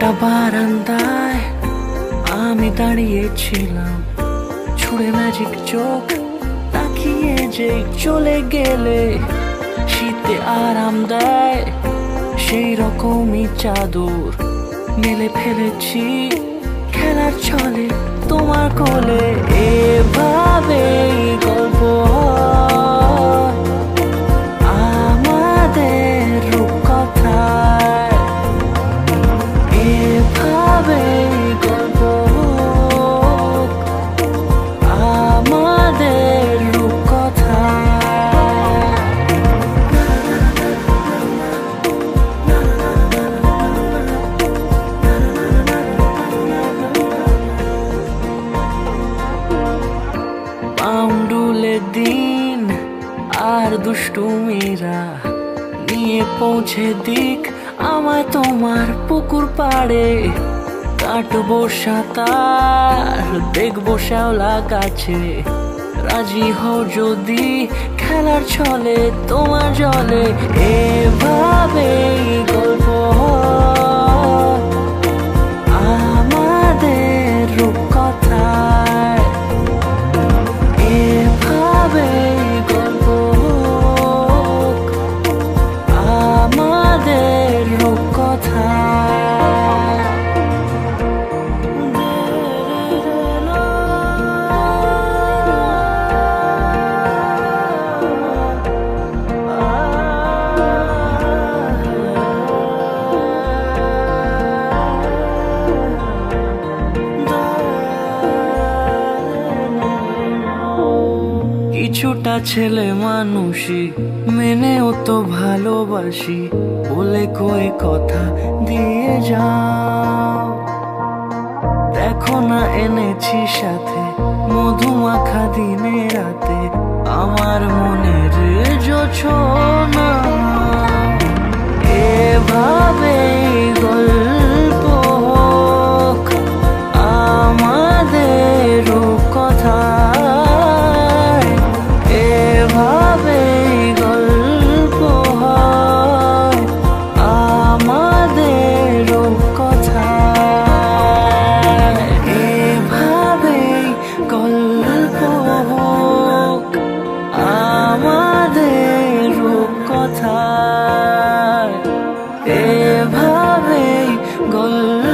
একটা বারান্দায় আমি দাঁড়িয়েছিলাম, ছুড়ে ম্যাজিক চোখ তাকিয়ে যে চলে গেলে শীতে আরাম দেয় সেই রকমই চাদর মেলে ফেলেছি খেলার ছলে তোমার কোলে। এভাবে গল্প হয় আমাদের রূপকথায়, এভাবে গল্প হোক আমাদের রূপকথায়। পাউন্ডুলে দিন আর দুষ্টুমিরা নিয়ে পৌঁছে দিক আমায় তোমার পুকুর পাড়ে। কাটবো সাঁতার, দেখবো শ্যাওলা গাছে, রাজি হও যদি খেলার ছলে তোমার জলে। এভাবেই গল্প হয় আমাদের রূপকথায়, এভাবেই গল্প হোক আমাদের রূপকথায়। কিছুটা ছেলে মানুষই মেনেও তো ভালোবাসি বলে কয়ে কথা দিয়ে যাও। দেখো না এনেছি সাথে মধুমাখা দিনে রাতে আমার মনের জোছনা। এভাবেই গল্প হোক আমাদের রূপকথায়, এভাবেই গল্প হয় আমাদের রূপকথায়, এভাবেই গল্প হোক আমাদের রূপকথায়, এভাবেই গল্প